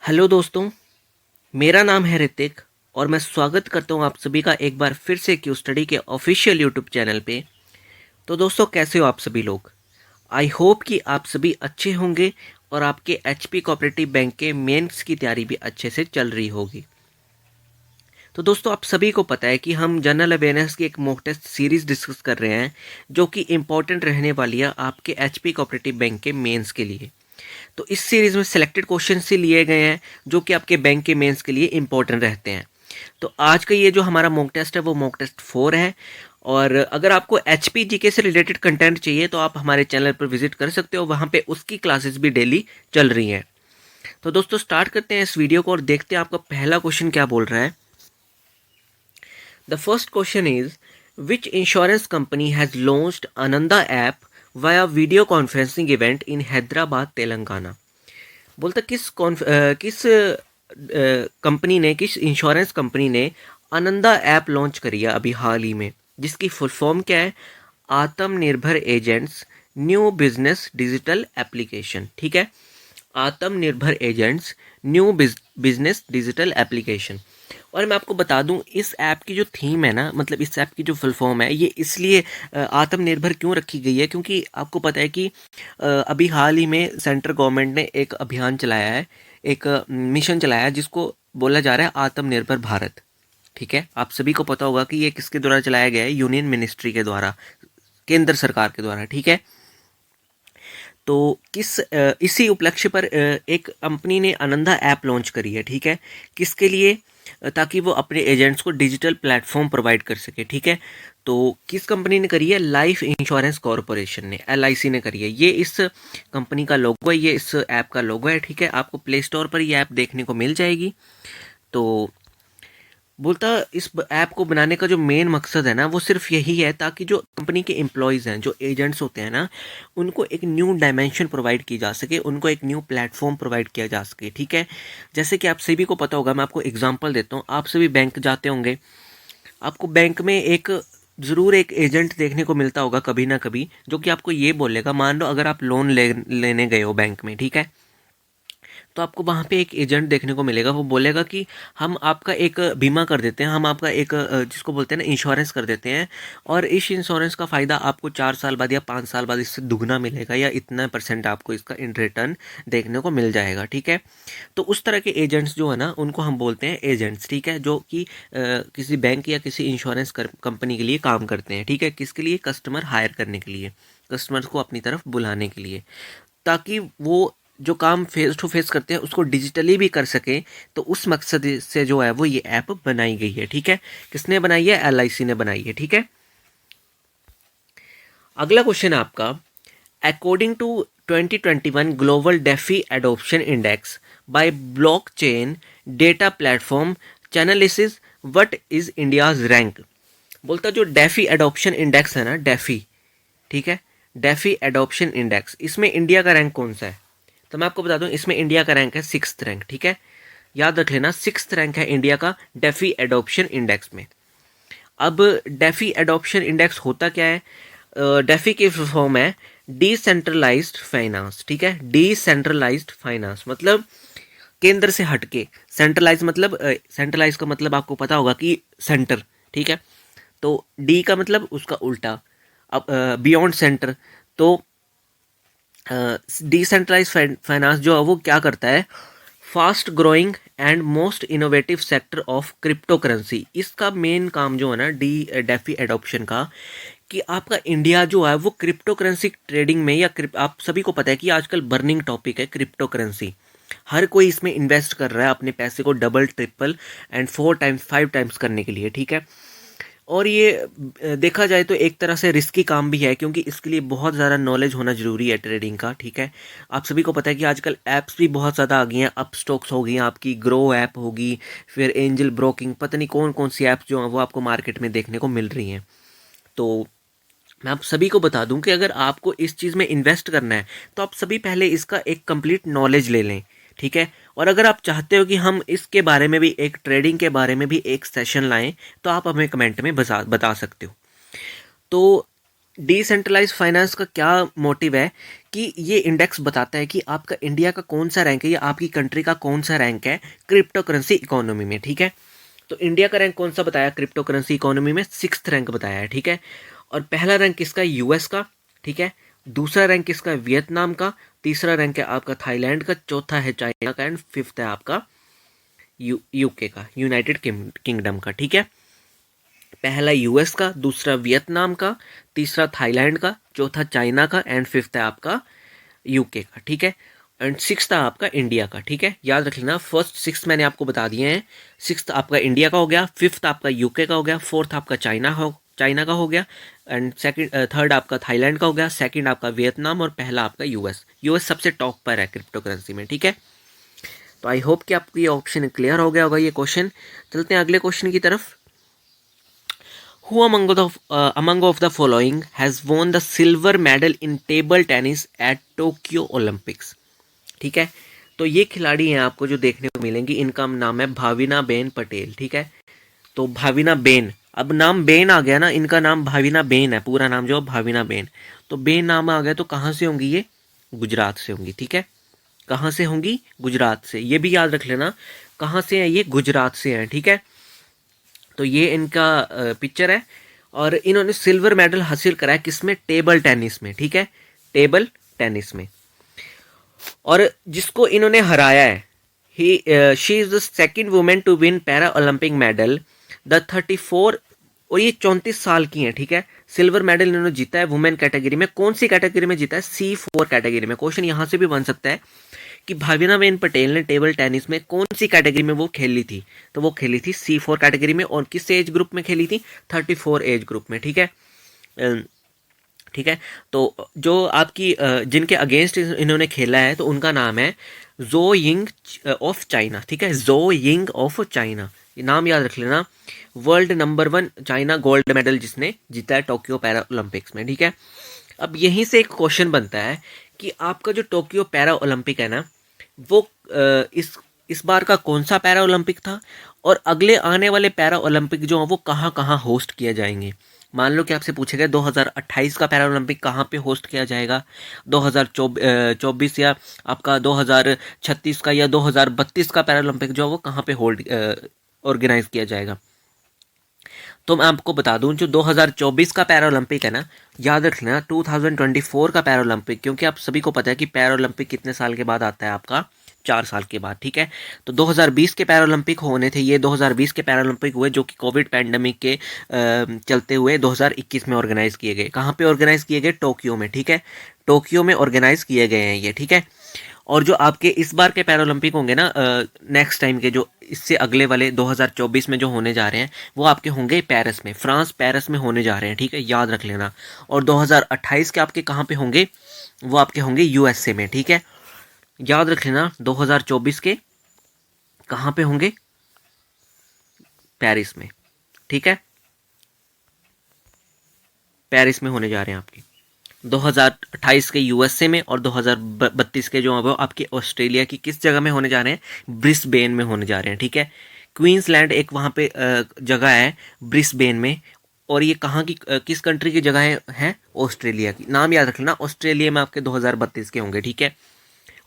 Hello दोस्तों, मेरा नाम है ऋतिक और मैं स्वागत करता हूँ आप सभी का एक बार फिर से क्यू स्टडी के ऑफिशियल यूट्यूब चैनल पे। तो दोस्तों, कैसे हो आप सभी लोग? आई होप कि आप सभी अच्छे होंगे और आपके एचपी कोऑपरेटिव बैंक के मेंस की तैयारी भी अच्छे से चल रही होगी। तो दोस्तों, आप सभी को पता है कि हम जनरल अवेयरनेस की एक मॉक टेस्ट सीरीज डिस्कस कर रहे हैं जो कि इम्पोर्टेंट रहने वाली है आपके एचपी कोऑपरेटिव बैंक के मेंस के लिए। तो इस सीरीज में सिलेक्टेड क्वेश्चन से लिए गए हैं जो कि आपके बैंक के मेंस के लिए इंपॉर्टेंट रहते हैं। तो आज का ये जो हमारा मॉक टेस्ट है वो मॉक टेस्ट 4 है। और अगर आपको एच पी जी के से रिलेटेड कंटेंट चाहिए तो आप हमारे चैनल पर विजिट कर सकते हो, वहाँ पे उसकी क्लासेस भी डेली चल रही हैं। तो दोस्तों, स्टार्ट करते हैं इस वीडियो को और देखते हैं आपका पहला क्वेश्चन क्या बोल रहा है। The first question is which insurance company has launched Ananda app via video conferencing event in Hyderabad Telangana. बोलता किस कंपनी ने, किस इंश्योरेंस कंपनी ने आनंदा ऐप लॉन्च करी है अभी हाल ही में, जिसकी फुल फॉर्म क्या है? आत्मनिर्भर agents new business digital application. ठीक है, आत्मनिर्भर agents new business digital application. और मैं आपको बता दूं, इस ऐप की जो थीम है ना, मतलब इस ऐप की जो फुल फॉर्म है, ये इसलिए आत्मनिर्भर क्यों रखी गई है क्योंकि आपको पता है कि अभी हाल ही में सेंट्रल गवर्नमेंट ने एक अभियान चलाया है, एक मिशन चलाया है जिसको बोला जा रहा है आत्मनिर्भर भारत। ठीक है, आप सभी को पता होगा कि ये किसके द्वारा चलाया गया है? यूनियन मिनिस्ट्री के द्वारा, केंद्र सरकार के द्वारा। ठीक है, तो इसी उपलक्ष्य पर एक कंपनी ने आनंदा ऐप लॉन्च करी है। ठीक है, किसके लिए? ताकि वो अपने एजेंट्स को डिजिटल प्लेटफॉर्म प्रोवाइड कर सके। ठीक है, तो किस कंपनी ने करी है? लाइफ इंश्योरेंस कॉरपोरेशन ने, LIC ने करी है। ये इस कंपनी का लोगो है, ये इस ऐप का लोगो है। ठीक है, आपको प्ले स्टोर पर ये ऐप देखने को मिल जाएगी। तो बोलता इस ऐप को बनाने का जो मेन मकसद है ना, वो सिर्फ यही है ताकि जो कंपनी के एम्प्लॉयज़ हैं, जो एजेंट्स होते हैं ना, उनको एक न्यू डायमेंशन प्रोवाइड की जा सके, उनको एक न्यू प्लेटफॉर्म प्रोवाइड किया जा सके। ठीक है, जैसे कि आप सभी को पता होगा, मैं आपको एग्जांपल देता हूँ। आप सभी बैंक जाते होंगे, आपको बैंक में एक ज़रूर एक एजेंट देखने को मिलता होगा कभी ना कभी, जो कि आपको ये बोलेगा, मान लो अगर आप लोन लेने गए हो बैंक में। ठीक है, तो आपको वहाँ पे एक एजेंट देखने को मिलेगा, वो बोलेगा कि हम आपका एक बीमा कर देते हैं, हम आपका एक जिसको बोलते हैं ना इंश्योरेंस कर देते हैं, और इस इंश्योरेंस का फ़ायदा आपको 4 साल बाद या 5 साल बाद इससे दुगना मिलेगा, या इतना % आपको इसका इन रिटर्न देखने को मिल जाएगा। ठीक है, तो उस तरह के एजेंट्स जो है ना, उनको हम बोलते हैं एजेंट्स। ठीक है, जो कि किसी बैंक या किसी इंश्योरेंस कंपनी के लिए काम करते हैं। ठीक है, किसके लिए? कस्टमर हायर करने के लिए, कस्टमर्स को अपनी तरफ बुलाने के लिए, ताकि वो जो काम फेस टू फेस करते हैं उसको डिजिटली भी कर सकें। तो उस मकसद से जो है वो ये ऐप बनाई गई है। ठीक है, किसने बनाई है? LIC ने बनाई है। ठीक है, अगला क्वेश्चन है आपका। According to 2021 global DeFi adoption index by blockchain data platform Chainalysis, what is India's rank? बोलता जो डेफी एडोप्शन इंडेक्स है ना, डेफी, ठीक है, डेफी एडोप्शन इंडेक्स, इसमें इंडिया का रैंक कौन सा है? तो मैं आपको बता दूं, इसमें इंडिया का रैंक है 6th रैंक। ठीक है, याद रख लेना, 6th रैंक है इंडिया का डेफी एडोप्शन इंडेक्स में। अब डेफी एडोप्शन इंडेक्स होता क्या है? डेफी की फॉर्म है डिसेंट्रलाइज्ड फाइनेंस। ठीक है, डिसेंट्रलाइज्ड फाइनेंस मतलब केंद्र से हटके, सेंट्रलाइज मतलब सेंट्रलाइज का मतलब आपको पता होगा कि सेंटर। ठीक है, तो डी का मतलब उसका उल्टा, अब बियॉन्ड सेंटर। तो डिसेंट्रलाइज फाइनेंस जो है वो क्या करता है? Fast growing and most innovative sector of crypto currency. इसका मेन काम जो है ना, डेफी एडॉप्शन का, कि आपका इंडिया जो है वो क्रिप्टो करेंसी ट्रेडिंग में, या आप सभी को पता है कि आजकल बर्निंग टॉपिक है क्रिप्टो करेंसी। हर कोई इसमें इन्वेस्ट कर रहा है अपने पैसे को double triple and 4 times 5 times करने के लिए। ठीक है, और ये देखा जाए तो एक तरह से रिस्की काम भी है, क्योंकि इसके लिए बहुत ज़्यादा नॉलेज होना ज़रूरी है ट्रेडिंग का। ठीक है, आप सभी को पता है कि आजकल ऐप्स भी बहुत ज़्यादा आ गई हैं। अप स्टॉक्स हो गई, आपकी ग्रो ऐप होगी, फिर एंजल ब्रोकिंग, पता नहीं कौन कौन सी ऐप्स जो हैं वो आपको मार्केट में देखने को मिल रही हैं। तो मैं आप सभी को बता दूं कि अगर आपको इस चीज़ में इन्वेस्ट करना है तो आप सभी पहले इसका एक कंप्लीट नॉलेज ले लें। ठीक है, और अगर आप चाहते हो कि हम इसके बारे में भी, एक ट्रेडिंग के बारे में भी एक सेशन लाएं, तो आप हमें कमेंट में बता सकते हो। तो डिसेंट्रलाइज फाइनेंस का क्या मोटिव है कि ये इंडेक्स बताता है कि आपका इंडिया का कौन सा रैंक है या आपकी कंट्री का कौन सा रैंक है क्रिप्टो करेंसी इकोनॉमी में, ठीक है। तो इंडिया का रैंक कौन सा बताया क्रिप्टो करेंसी इकोनॉमी में, 6th रैंक बताया है, ठीक है। और पहला रैंक किसका, यूएस का, ठीक है। दूसरा रैंक किसका, वियतनाम का। तीसरा रैंक है आपका थाईलैंड का। चौथा है चाइना का। एंड फिफ्थ है आपका यूके का, यूनाइटेड किंगडम का, ठीक है। पहला यूएस का, दूसरा वियतनाम का, तीसरा थाईलैंड का, चौथा चाइना का, एंड फिफ्थ है आपका यूके का, ठीक है। एंड सिक्स्थ आपका इंडिया का, ठीक है। याद रख लेना, फर्स्ट सिक्स मैंने आपको बता दिए हैं। सिक्स्थ आपका इंडिया का हो गया, फिफ्थ आपका यूके का हो गया, फोर्थ आपका चाइना का हो गया, एंड सेकंड थर्ड आपका थाईलैंड का हो गया, सेकंड आपका वियतनाम, और पहला आपका यूएस सबसे टॉप पर है क्रिप्टो करेंसी में, ठीक है। तो आई होप कि आपको ये ऑप्शन क्लियर हो गया होगा ये क्वेश्चन। चलते हैं अगले क्वेश्चन की तरफ। Who among of the following has won the silver medal in table tennis at Tokyo Olympics? ठीक है, तो ये खिलाड़ी हैं आपको जो देखने को मिलेंगी, इनका नाम है भाविना बेन पटेल, ठीक है। तो भाविना बेन, अब नाम बेन आ गया ना, इनका नाम भाविना बेन है, पूरा नाम जो भाविना बेन। तो बेन नाम आ गया, तो कहाँ से होंगी ये, गुजरात से होंगी, ठीक है। कहाँ से होंगी, गुजरात से, ये भी याद रख लेना, कहाँ से है ये, गुजरात से हैं, ठीक है। तो ये इनका पिक्चर है, और इन्होंने सिल्वर मेडल हासिल करा है किसमें, टेबल टेनिस में, ठीक है, टेबल टेनिस में। और जिसको इन्होंने हराया है, he she is the second women to win para Olympic medal the 34, और ये 34 साल की हैं, ठीक है। सिल्वर मेडल इन्होंने जीता है वुमेन कैटेगरी में। कौन सी कैटेगरी में जीता है, C4 कैटेगरी में। क्वेश्चन यहाँ से भी बन सकता है कि भाविना बेन पटेल ने टेबल टेनिस में कौन सी कैटेगरी में वो खेली थी, तो वो खेली थी C4 कैटेगरी में। और किस एज ग्रुप में खेली थी, 34 एज ग्रुप में, ठीक है। ठीक है, तो जो आपकी जिनके अगेंस्ट इन्होंने खेला है, तो उनका नाम है जो यिंग ऑफ चाइना, ठीक है, जो यिंग ऑफ चाइना, ये नाम याद रख लेना। World number 1 China gold medal जिसने जीता है टोक्यो पैरा ओलंपिक्स में, ठीक है। अब यहीं से एक क्वेश्चन बनता है कि आपका जो टोक्यो पैरा ओलंपिक है ना, वो इस बार का कौन सा पैरा ओलंपिक था, और अगले आने वाले पैरा ओलंपिक जो हैं वो कहाँ कहाँ होस्ट किए जाएंगे। मान लो कि आपसे पूछे गए 2028 का पैरा ओलंपिक कहाँ पे होस्ट किया जाएगा, 2024 या आपका 2036 का या 2032 का पैरा ओलंपिक जो है वो कहाँ पे ऑर्गेनाइज किया जाएगा। तो मैं आपको बता दूं, जो 2024 का पैरा ओलंपिक है ना, याद रखना 2024 का पैरा ओलंपिक, क्योंकि आप सभी को पता है कि पैरा ओलंपिक कितने साल के बाद आता है, आपका 4 साल के बाद, ठीक है। तो 2020 के पैरा ओलंपिक होने थे, ये 2020 के पैरा ओलंपिक हुए जो कि कोविड पैंडमिक के चलते हुए 2021 में ऑर्गेनाइज किए गए। कहाँ पे ऑर्गेनाइज किए गए, टोक्यो में, ठीक है, टोक्यो में ऑर्गेनाइज किए गए हैं ये, ठीक है। और जो आपके इस बार के पैरा ओलंपिक होंगे ना, नेक्स्ट टाइम के जो इससे अगले वाले 2024 में जो होने जा रहे हैं, वो आपके होंगे पेरिस में, फ्रांस पेरिस में होने जा रहे हैं, ठीक है, याद रख लेना। और 2028 के आपके कहाँ पे होंगे, वो आपके होंगे यूएसए में, ठीक है, याद रख लेना। 2024 के कहाँ पे होंगे, पेरिस में, ठीक है, पेरिस में होने जा रहे हैं आपके। 2028 के यूएसए में, और 2032 के जो हैं वो आपके ऑस्ट्रेलिया की किस जगह में होने जा रहे हैं, ब्रिस्बेन में होने जा रहे हैं, ठीक है। क्वींसलैंड एक वहाँ पे जगह है ब्रिस्बेन में, और ये कहाँ की किस कंट्री की जगह है, ऑस्ट्रेलिया की। नाम याद रख लेना, ऑस्ट्रेलिया में आपके 2032 के होंगे, ठीक है।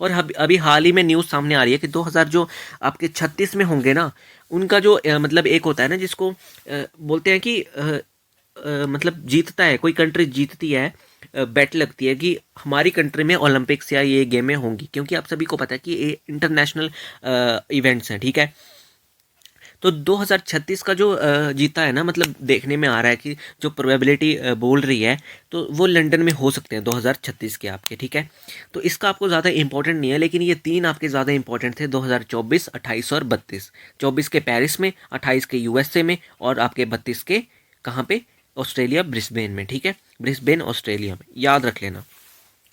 और अभी हाल ही में न्यूज़ सामने आ रही है कि 2000 जो आपके 36 में होंगे ना, उनका जो मतलब एक होता है ना जिसको बोलते हैं कि मतलब जीतता है कोई कंट्री, जीतती है, बेट लगती है कि हमारी कंट्री में ओलंपिक्स या ये गेमें होंगी, क्योंकि आप सभी को पता है कि ये इंटरनेशनल इवेंट्स हैं, ठीक है। तो 2036 का जो जीता है ना, मतलब देखने में आ रहा है कि जो प्रोबेबिलिटी बोल रही है, तो वो लंदन में हो सकते हैं 2036 के आपके, ठीक है। तो इसका आपको ज़्यादा इंपॉर्टेंट नहीं है, लेकिन ये 3 आपके ज़्यादा इंपॉर्टेंट थे, 2024, 28 और 32। 24 के पेरिस में, 28 के यूएसए में, और आपके 32 के कहाँ पे, ऑस्ट्रेलिया ब्रिस्बेन में, ठीक है, ब्रिस्बेन ऑस्ट्रेलिया में, याद रख लेना,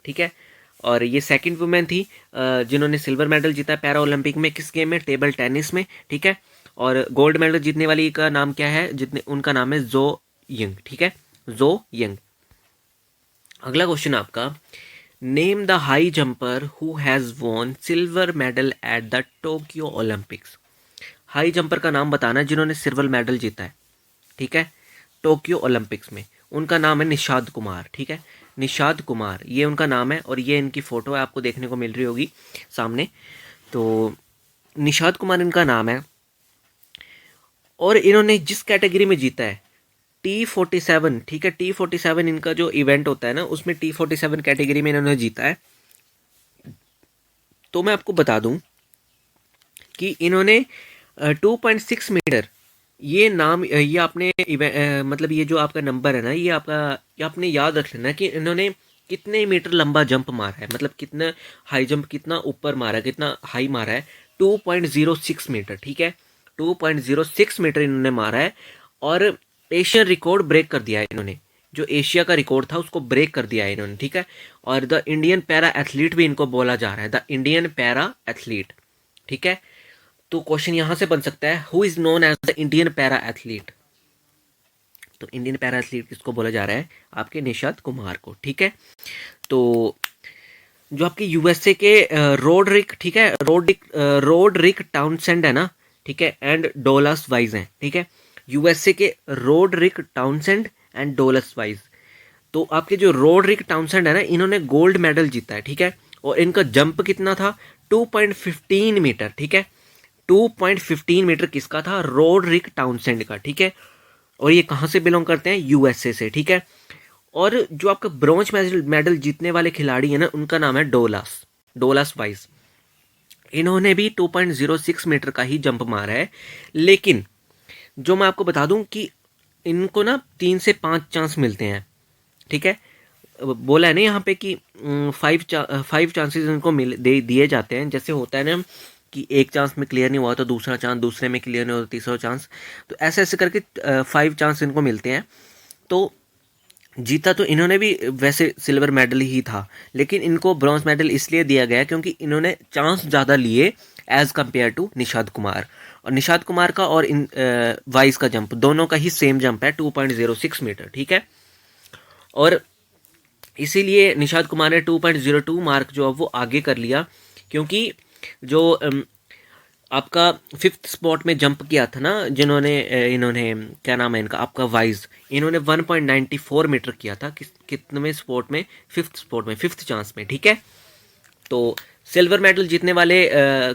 ठीक है। और ये सेकंड वुमेन थी जिन्होंने सिल्वर मेडल जीता पैरा ओलंपिक में, किस गेम में, टेबल टेनिस में, ठीक है। और गोल्ड मेडल जीतने वाली का नाम क्या है, जितने उनका नाम है जो यंग, ठीक है, जो यंग। अगला क्वेश्चन आपका, name the high jumper who has won silver medal at the Tokyo Olympics. High jumper का नाम बताना जिन्होंने सिल्वर मेडल जीता है, ठीक है, टोक्यो ओलंपिक्स में। उनका नाम है निषाद कुमार, ठीक है, निषाद कुमार ये उनका नाम है, और ये इनकी फ़ोटो है, आपको देखने को मिल रही होगी सामने। तो निषाद कुमार इनका नाम है, और इन्होंने जिस कैटेगरी में जीता है T47, ठीक है, T47 इनका जो इवेंट होता है ना, उसमें T47 कैटेगरी में इन्होंने जीता है। तो मैं आपको बता दूं कि इन्होंने 2.6 मीटर ये नाम ये आपने मतलब ये जो आपका नंबर है ना, ये आपने याद रख लेना कि इन्होंने कितने मीटर लंबा जंप मारा है, मतलब कितना हाई जंप, कितना ऊपर मारा है, कितना हाई मारा है। 2.06 मीटर, ठीक है, 2.06 मीटर इन्होंने मारा है, और एशियन रिकॉर्ड ब्रेक कर दिया है इन्होंने। जो एशिया का रिकॉर्ड था उसको ब्रेक कर दिया है इन्होंने, ठीक है। और द इंडियन पैरा एथलीट भी इनको बोला जा रहा है, द इंडियन पैरा एथलीट, ठीक है। तो क्वेश्चन यहां से बन सकता है, who is known as the Indian para athlete. तो इंडियन पैरा एथलीट किसको बोला जा रहा है, आपके निषाद कुमार को, ठीक है। तो जो आपके यूएसए के रोडरिक, ठीक है, रोडरिक टाउनसेंड है ना, ठीक है, एंड डोलस वाइज हैं, ठीक है, यूएसए के रोडरिक टाउनसेंड एंड डोलस वाइज। तो आपके जो रोडरिक टाउनसेंड है ना, इन्होंने गोल्ड मेडल जीता है, ठीक है, और इनका जंप कितना था, 2.15 मीटर, ठीक है, 2.15 मीटर किसका था, रोडरिक टाउनसेंड का, ठीक है। और ये कहाँ से बिलोंग करते हैं, यूएसए से, ठीक है। और जो आपका ब्रॉन्ज मेडल जीतने वाले खिलाड़ी है ना, उनका नाम है डोलास वाइज। इन्होंने भी 2.06 मीटर का ही जंप मारा है, लेकिन जो मैं आपको बता दूं कि इनको ना 3 से 5 चांस मिलते हैं, ठीक है। बोला है ना यहाँ पे कि 5 चांसेस इनको दिए जाते हैं। जैसे होता है ना कि एक चांस में क्लियर नहीं हुआ तो दूसरा चांस, दूसरे में क्लियर नहीं हुआ तो तीसरा चांस, तो ऐसे ऐसे करके 5 चांस इनको मिलते हैं। तो जीता तो इन्होंने भी वैसे सिल्वर मेडल ही था, लेकिन इनको ब्रॉन्ज मेडल इसलिए दिया गया क्योंकि इन्होंने चांस ज़्यादा लिए as compare to Nishad Kumar. और निषाद कुमार का और इन वाइस का जंप दोनों का ही सेम जंप है, 2.06 मीटर, ठीक है। और इसीलिए निषाद कुमार ने 2.02 मार्क जो अब वो आगे कर लिया, क्योंकि जो आपका 5th स्पॉट में जंप किया था ना, जिन्होंने इन्होंने क्या नाम है इनका, आपका वाइज, इन्होंने 1.94 मीटर किया था, कितने स्पॉट में, 5th स्पॉट में, 5th चांस में, ठीक है। तो सिल्वर मेडल जीतने वाले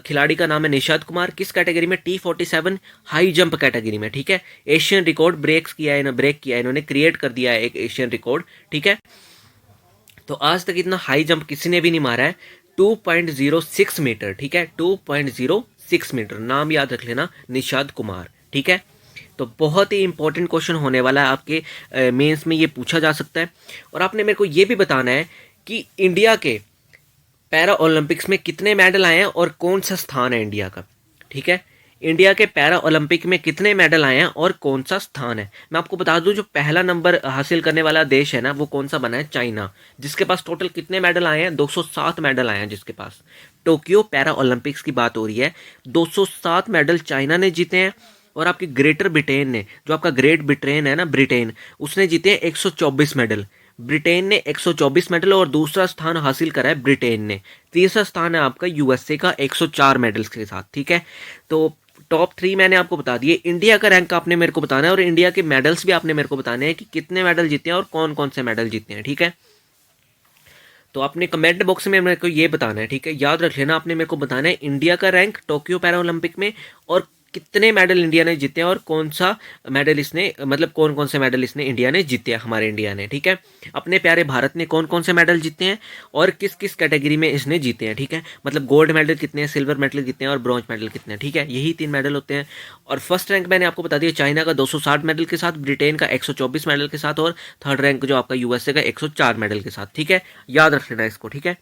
खिलाड़ी का नाम है निषाद कुमार, किस कैटेगरी में, T47 हाई जंप कैटेगरी में, ठीक है। एशियन रिकॉर्ड ब्रेक किया इन्होंने क्रिएट कर दिया है एक एशियन रिकॉर्ड, ठीक है। तो आज तक इतना हाई जंप किसी ने भी नहीं मारा है, 2.06 मीटर, ठीक है, 2.06 मीटर, नाम याद रख लेना, निषाद कुमार, ठीक है। तो बहुत ही इंपॉर्टेंट क्वेश्चन होने वाला है आपके मेंस में, ये पूछा जा सकता है। और आपने मेरे को ये भी बताना है कि इंडिया के पैरा ओलंपिक्स में कितने मेडल आए हैं और कौन सा स्थान है इंडिया का, ठीक है। इंडिया के पैरा ओलंपिक में कितने मेडल आए हैं और कौन सा स्थान है। मैं आपको बता दूं, जो पहला नंबर हासिल करने वाला देश है ना, वो कौन सा बना है, चाइना, जिसके पास टोटल कितने मेडल आए हैं, 207 मेडल आए हैं जिसके पास। टोक्यो पैरा ओलंपिक्स की बात हो रही है, 207 मेडल चाइना ने जीते हैं। और आपके ग्रेटर ब्रिटेन ने, जो आपका ग्रेट ब्रिटेन है ना, ब्रिटेन, उसने जीते हैं 124 मेडल। ब्रिटेन ने 124 मेडल और दूसरा स्थान हासिल करा है ब्रिटेन ने। तीसरा स्थान है आपका यूएसए का 104 मेडल्स के साथ, ठीक है। तो टॉप 3 मैंने आपको बता दिए। इंडिया का रैंक आपने मेरे को बताना है, और इंडिया के मेडल्स भी आपने मेरे को बताने हैं कि कितने मेडल जीते हैं और कौन कौन से मेडल जीते हैं, ठीक है। तो आपने कमेंट बॉक्स में मेरे को ये बताना है, ठीक है, याद रख लेना, आपने मेरे को बताना है इंडिया का रैंक टोक्यो पैरा ओलंपिक में, और कितने मेडल इंडिया ने जीते हैं, और कौन सा मेडल इसने, मतलब कौन कौन से मेडल इसने इंडिया ने जीते हैं, हमारे इंडिया ने, ठीक है। अपने प्यारे भारत ने कौन कौन से मेडल जीते हैं और किस किस कैटेगरी में इसने जीते हैं, ठीक है। मतलब गोल्ड मेडल कितने हैं, सिल्वर मेडल कितने हैं और ब्रॉन्ज मेडल कितने हैं, ठीक है, यही 3 मेडल होते हैं। और फर्स्ट रैंक मैंने आपको बता दिया चाइना का 260 मेडल के साथ, ब्रिटेन का 124 मेडल के साथ, और थर्ड रैंक जो आपका यूएसए का 104 मेडल के साथ, ठीक है। याद रख लेना इसको, ठीक है।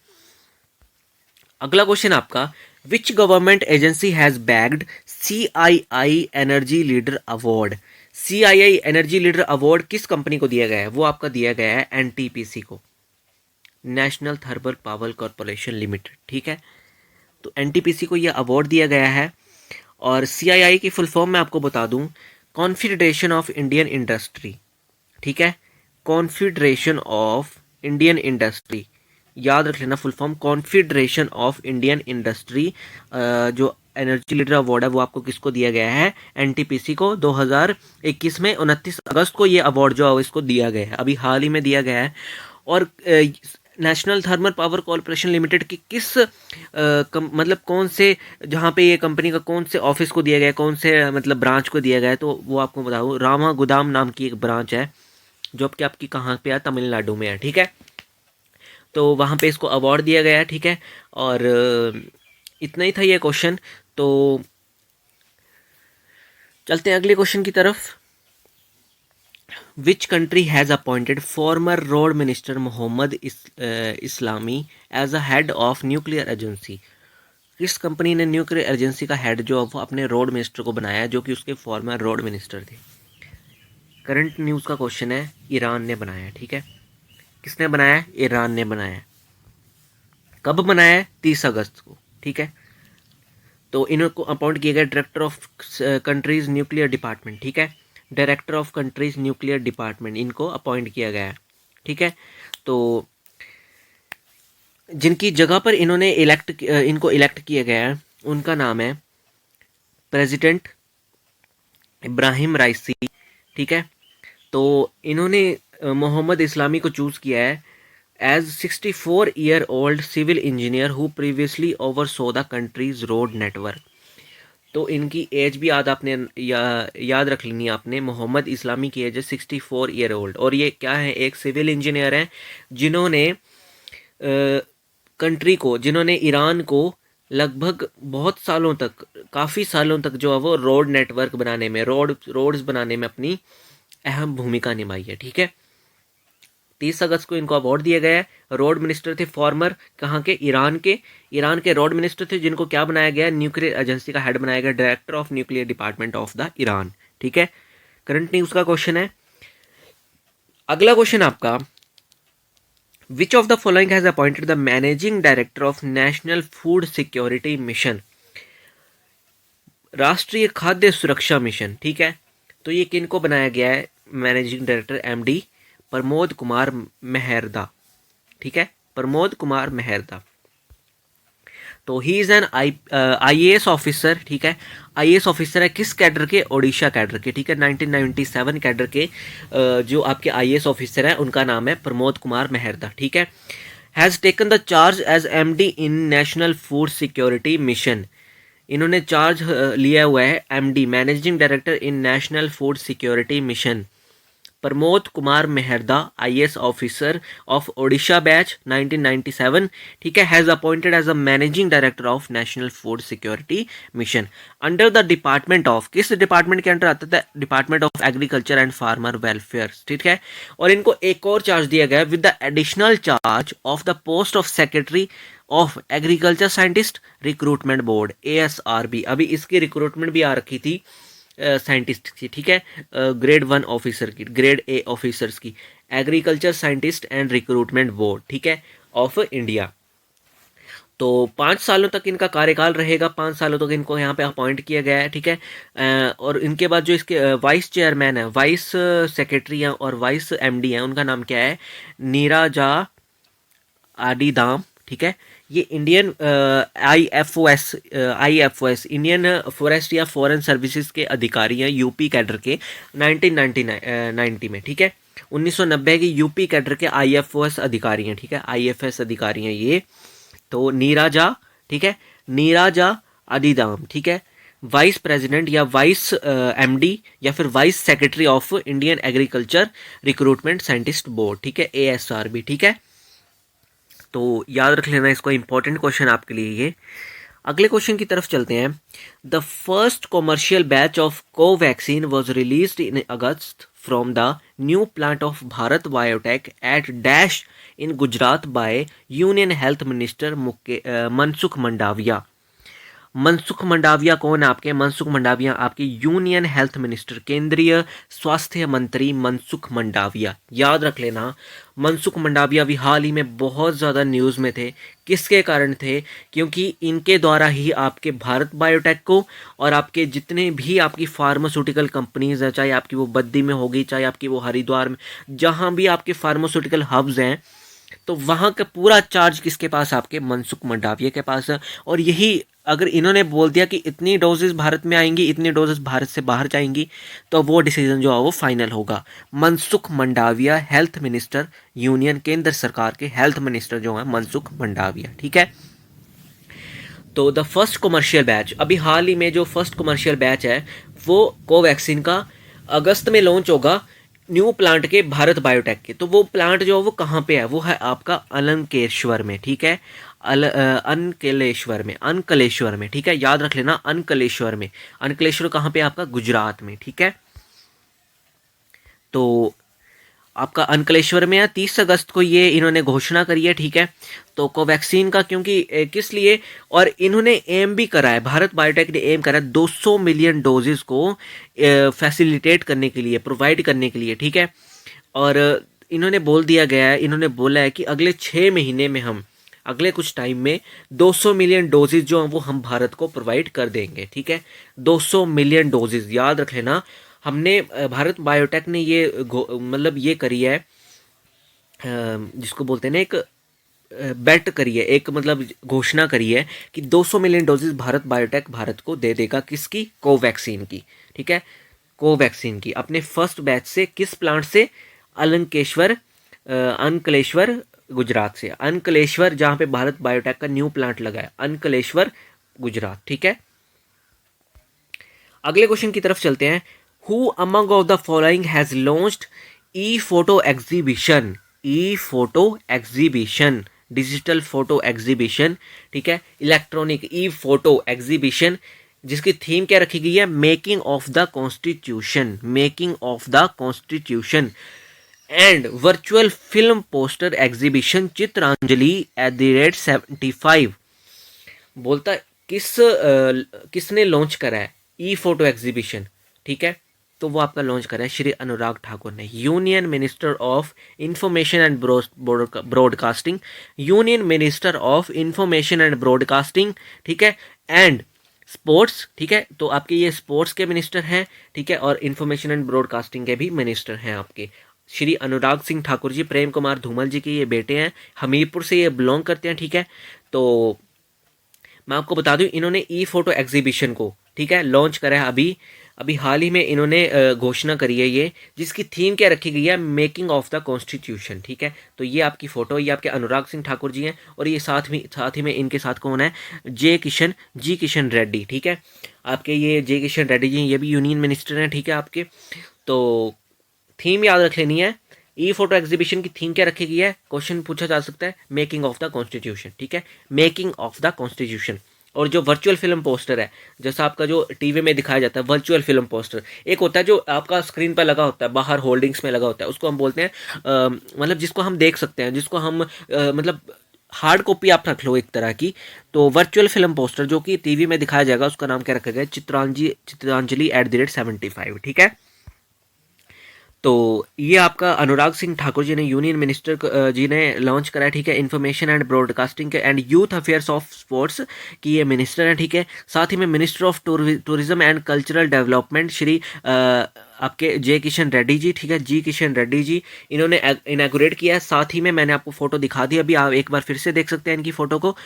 अगला क्वेश्चन आपका, which government agency has bagged CII energy leader award. CII energy leader award किस कंपनी को दिया गया है, वो आपका दिया गया है NTPC को, national thermal power corporation limited, ठीक है। तो NTPC को यह अवार्ड दिया गया है। और CII की फुल फॉर्म मैं आपको बता दूं, कॉन्फेडरेशन ऑफ इंडियन इंडस्ट्री, ठीक है, कॉन्फेडरेशन ऑफ इंडियन इंडस्ट्री, याद रख लेना full form, confederation of Indian industry, जो एनर्जी लीडर अवार्ड है वो आपको किसको दिया गया है, एनटीपीसी को 2021 में 29 अगस्त को ये अवार्ड जो है इसको दिया गया है, अभी हाल ही में दिया गया है। और national thermal power corporation limited की किस मतलब कौन से, जहाँ पे ये कंपनी का कौन से ऑफिस को दिया गया है, कौन से मतलब ब्रांच को दिया गया है, तो वो आपको बताऊँ, रामा गुदाम नाम की एक ब्रांच है जो कि आपकी कहाँ पे है, तमिलनाडु में है, ठीक है। तो वहाँ पे इसको अवार्ड दिया गया है, ठीक है। और इतना ही था ये क्वेश्चन। तो चलते हैं अगले क्वेश्चन की तरफ। Which country has appointed former road minister Mohammad Eslami as a head of nuclear agency? किस कंपनी ने न्यूक्लियर एजेंसी का हेड जो वो अपने रोड मिनिस्टर को बनाया, जो कि उसके फॉर्मर रोड मिनिस्टर थे? करंट न्यूज़ का क्वेश्चन है, ईरान ने बनाया, ठीक है। किसने बनाया? ईरान ने बनाया। कब बनाया है? 30 अगस्त को, ठीक है। तो इनको अपॉइंट किया गया director of countries nuclear department, ठीक है। Director of countries nuclear department इनको अपॉइंट किया गया है, ठीक है। तो जिनकी जगह पर इनको इलेक्ट किया गया है उनका नाम है प्रेसिडेंट इब्राहिम राइसी, ठीक है। तो इन्होंने मोहम्मद इस्लामी को चूज़ किया है as 64-year-old civil engineer who previously oversaw the country's road network. तो इनकी एज भी याद रख लेनी है आपने। मोहम्मद इस्लामी की एज है 64-year-old और ये क्या है, एक सिविल इंजीनियर हैं जिन्होंने जिन्होंने ईरान को लगभग बहुत सालों तक, काफ़ी सालों तक जो है वो रोड नेटवर्क बनाने में, रोड्स बनाने में अपनी अहम भूमिका निभाई है, ठीक है। 30 अगस्त को इनको अवार्ड दिया गया है। रोड मिनिस्टर थे फॉर्मर, कहाँ के? ईरान के रोड मिनिस्टर थे, जिनको क्या बनाया गया? न्यूक्लियर एजेंसी का हेड बनाया गया, director of nuclear department of the Iran, ठीक है। करंट न्यूज़ का क्वेश्चन है। अगला क्वेश्चन आपका, which of the following has appointed the managing director of national food security mission? राष्ट्रीय खाद्य सुरक्षा मिशन, ठीक है। तो ये किनको बनाया गया है? Managing director MD Pramod Kumar Meherda, ठीक है, प्रमोद कुमार मेहरदा। तो he is an IAS officer, ठीक है। IAS ऑफिसर है किस कैडर के? ओडिशा कैडर के, ठीक है। 1997 कैडर के जो आपके IAS ऑफिसर हैं उनका नाम है प्रमोद कुमार मेहरदा, ठीक है। Has taken the charge as MD in national food security mission. इन्होंने चार्ज लिया हुआ है MD managing director in national food security mission Pramod Kumar Meherda, IAS officer of Odisha batch 1997, ठीक है, has appointed as a managing director of national food security mission under the department of, किस department के under आता था? Department of agriculture and farmer welfare, ठीक है। और इनको एक और चार्ज दिया गया with the additional charge of the post of secretary of agriculture scientist recruitment board ASRB। अभी इसकी रिक्रूटमेंट भी आ रखी थी साइंटिस्ट की, ठीक है, ग्रेड 1 ऑफिसर की, ग्रेड A ऑफिसर्स की, agriculture scientist and recruitment board, ठीक है, ऑफ इंडिया। तो 5 सालों तक इनका कार्यकाल रहेगा, 5 सालों तक इनको यहाँ पे अपॉइंट किया गया है, ठीक है। और इनके बाद जो इसके वाइस चेयरमैन है, वाइस सेक्रेटरी हैं और वाइस MD हैं, उनका नाम क्या है? नीराजा आडीदाम, ठीक है। ये इंडियन IFOS इंडियन फॉरेस्ट या फॉरेन सर्विसेज के अधिकारी हैं, यूपी कैडर के 1990 में, ठीक है। 1990 की यूपी कैडर के IFOS अधिकारी हैं, ठीक है, IFS अधिकारी हैं ये। तो नीराजा, ठीक है, नीराजा आडीदाम, ठीक है, वाइस प्रेसिडेंट या वाइस MD या फिर vice secretary of Indian agriculture recruitment scientist board, ठीक है, ASRB, ठीक है। तो याद रख लेना इसको, इंपॉर्टेंट क्वेश्चन आपके लिए ये। अगले क्वेश्चन की तरफ चलते हैं। The first commercial batch of Covaxin was released in August from the new plant of Bharat Biotech at dash in Gujarat by union health minister Mansukh Mandaviya. Mansukh Mandaviya कौन है आपके? मनसुख मंडाविया आपके यूनियन हेल्थ मिनिस्टर, केंद्रीय स्वास्थ्य मंत्री मनसुख मंडाविया। याद रख लेना, मनसुख मंडाविया भी हाल ही में बहुत ज़्यादा न्यूज़ में थे। किसके कारण थे? क्योंकि इनके द्वारा ही आपके भारत बायोटेक को और आपके जितने भी आपकी फार्मास्यूटिकल कंपनीज हैं, चाहे आपकी वो बद्दी में होगी, चाहे आपकी वो हरिद्वार में, जहाँ भी आपके फार्मास्यूटिकल हब्स हैं, तो वहाँ का पूरा चार्ज किसके पास? आपके मनसुख मंडाविया के पास है। और यही अगर इन्होंने बोल दिया कि इतनी डोजेस भारत में आएंगी, इतनी डोजेस भारत से बाहर जाएंगी, तो वो डिसीजन जो है वो फाइनल होगा। Mansukh Mandaviya, health minister, union केंद्र सरकार के हेल्थ मिनिस्टर जो है मनसुख मंडाविया, ठीक है। तो द फर्स्ट कमर्शियल बैच, अभी हाल ही में जो फर्स्ट कमर्शियल बैच है वो कोवैक्सीन का अगस्त में लॉन्च होगा न्यू प्लांट के, भारत बायोटेक के। तो वो प्लांट जो है वो कहाँ पे है, वो है आपका अलंकेश्वर में, ठीक है। अनकलेश्वर में, ठीक है, याद रख लेना, अनकलेश्वर में। अनकलेश्वर कहाँ पे, आपका गुजरात में, ठीक है। तो आपका अंकलेश्वर में है, 30 अगस्त को ये इन्होंने घोषणा करी है, ठीक है। तो कोवैक्सीन का क्योंकि किस लिए, और इन्होंने एम भी करा है, भारत बायोटेक ने एम करा है 200 मिलियन डोजेस को फैसिलिटेट करने के लिए, प्रोवाइड करने के लिए, ठीक है। और इन्होंने बोल दिया गया है, इन्होंने बोला है कि अगले 6 महीने में हम, अगले कुछ टाइम में 200 मिलियन डोजेज जो हैं वो हम भारत को प्रोवाइड कर देंगे, ठीक है। 200 मिलियन डोजेज, याद रख लेना। हमने भारत बायोटेक ने ये मतलब ये करी है, जिसको बोलते हैं ना, एक बेट करी है, एक मतलब घोषणा करी है कि 200 million doses Bharat Biotech Bharat को दे देगा, किसकी, कोवैक्सीन की, ठीक है। कोवैक्सीन की अपने फर्स्ट बैच से, किस प्लांट से, अलंकेश्वर, अंकलेश्वर, गुजरात से। अंकलेश्वर जहाँ पे भारत बायोटेक का न्यू प्लांट लगा है, अंकलेश्वर, गुजरात, ठीक है। अगले क्वेश्चन की तरफ चलते हैं। Who among of the following has launched e photo exhibition, e photo exhibition, digital photo exhibition, ठीक है, इलेक्ट्रॉनिक ई फोटो एग्जीबिशन, जिसकी थीम क्या रखी गई है, making of the constitution, making of the constitution, and virtual film poster exhibition Chitranjali @75। बोलता किसने launch करा है ई फोटो एग्जीबिशन, ठीक है। तो वो आपका लॉन्च करा है श्री अनुराग ठाकुर ने, union minister of information and broadcasting, union minister of information and broadcasting, ठीक है, एंड स्पोर्ट्स, ठीक है। तो आपके ये स्पोर्ट्स के मिनिस्टर हैं, ठीक है, और इंफॉर्मेशन एंड ब्रॉडकास्टिंग के भी मिनिस्टर हैं आपके श्री अनुराग सिंह ठाकुर जी। प्रेम कुमार धूमल जी के ये बेटे हैं, हमीरपुर से ये बिलोंग करते हैं, ठीक है। तो मैं आपको बता दूं, इन्होंने ई फोटो एग्जीबिशन को, ठीक है, लॉन्च करा है अभी अभी हाल ही में इन्होंने घोषणा करी है ये, जिसकी थीम क्या रखी गई है, मेकिंग ऑफ द कॉन्स्टिट्यूशन, ठीक है। तो ये आपकी फोटो, ये आपके अनुराग सिंह ठाकुर जी हैं, और ये साथ ही में इनके साथ कौन है, जी किशन रेड्डी, ठीक है। आपके ये जे किशन रेड्डी जी, ये भी यूनियन मिनिस्टर हैं, ठीक है आपके। तो थीम याद रख लेनी है, ई फोटो एग्जीबिशन की थीम क्या रखी गई है, क्वेश्चन पूछा जा सकता है, मेकिंग ऑफ द कॉन्स्टिट्यूशन, ठीक है, मेकिंग ऑफ द कॉन्स्टिट्यूशन। और जो वर्चुअल फिल्म पोस्टर है, जैसा आपका जो टीवी में दिखाया जाता है वर्चुअल फिल्म पोस्टर, एक होता है जो आपका स्क्रीन पर लगा होता है, बाहर होल्डिंग्स में लगा होता है, उसको हम बोलते हैं मतलब जिसको हम देख सकते हैं, जिसको हम मतलब हार्ड कॉपी आप रख लो एक तरह की। तो वर्चुअल फिल्म पोस्टर जो कि टीवी में दिखाया जाएगा, उसका नाम क्या रखा गया, चित्रांजलि @75, ठीक है। तो ये आपका अनुराग सिंह ठाकुर जी ने, यूनियन मिनिस्टर जी ने लॉन्च करा है, ठीक है, इन्फॉर्मेशन एंड ब्रॉडकास्टिंग के and youth affairs of sports की ये मिनिस्टर हैं, ठीक है। साथ ही में minister of tourism and cultural development Shri आपके जे किशन रेड्डी जी, ठीक है, जी किशन रेड्डी जी, इन्होंने इनागुरेट किया है। साथ ही में मैंने आपको फोटो दिखा दी, अभी आप एक बार फिर से देख सकते हैं इनकी फोटो को।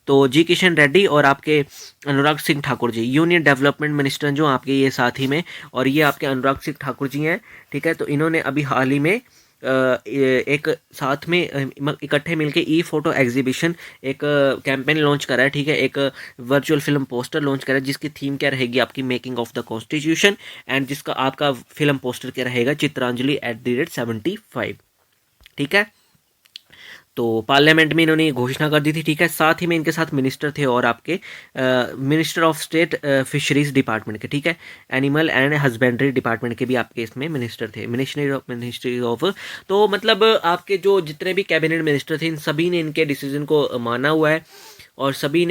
तो जी किशन रेड्डी और आपके Anurag Singh Thakur ji, union development minister जो आपके ये साथ ही में, और ये आपके अनुराग सिंह ठाकुर जी हैं, ठीक है। तो इन्होंने अभी हाल ही में एक साथ में इकट्ठे मिलके ई फोटो एग्जीबिशन एक कैंपेन लॉन्च करा है, ठीक है, एक वर्चुअल फिल्म पोस्टर लॉन्च करा है, जिसकी थीम क्या रहेगी आपकी, making of the constitution, and जिसका आपका फिल्म पोस्टर क्या रहेगा, चित्रांजलि @75, ठीक है। तो पार्लियामेंट में इन्होंने घोषणा कर दी थी, ठीक है। साथ ही में इनके साथ मिनिस्टर थे और आपके minister of state fisheries department के, ठीक है, एनिमल एंड हस्बेंड्री डिपार्टमेंट के भी आपके इसमें मिनिस्टर थे, मिनिस्ट्री ऑफ। तो मतलब आपके जो जितने भी कैबिनेट मिनिस्टर थे, इन सभी ने इनके डिसीजन को माना हुआ है, और सभी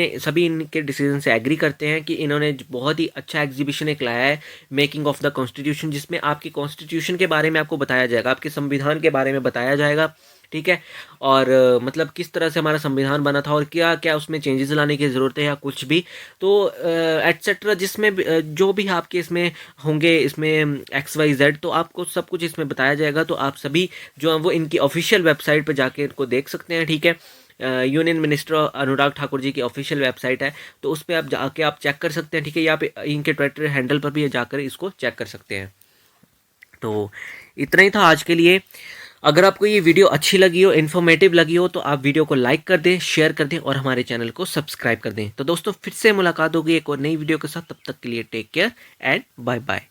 इनके डिसीजन से एग्री करते हैं कि इन्होंने बहुत ही अच्छा एग्जीबिशन एक लाया है, मेकिंग ऑफ द कॉन्स्टिट्यूशन, जिसमें आपकी कॉन्स्टिट्यूशन के बारे में आपको बताया जाएगा, आपके संविधान के बारे में बताया जाएगा, ठीक है। और मतलब किस तरह से हमारा संविधान बना था और क्या क्या उसमें चेंजेस लाने की ज़रूरत है या कुछ भी, तो एटसेट्रा, जिसमें जो भी आपके इसमें होंगे, इसमें XYZ, तो आपको सब कुछ इसमें बताया जाएगा। तो आप सभी जो हैं वो इनकी ऑफिशियल वेबसाइट पर जाके इनको देख सकते हैं, ठीक है। यूनियन मिनिस्टर अनुराग ठाकुर जी की ऑफिशियल वेबसाइट है, तो उस पर आप जाके आप चेक कर सकते हैं, ठीक है। यहाँ पे इनके ट्विटर हैंडल पर भी जाकर इसको चेक कर सकते हैं। तो इतना ही था आज के लिए। अगर आपको ये वीडियो अच्छी लगी हो, इन्फॉर्मेटिव लगी हो, तो आप वीडियो को लाइक कर दें, शेयर कर दें और हमारे चैनल को सब्सक्राइब कर दें। तो दोस्तों फिर से मुलाकात होगी एक और नई वीडियो के साथ, तब तक के लिए take care and bye bye.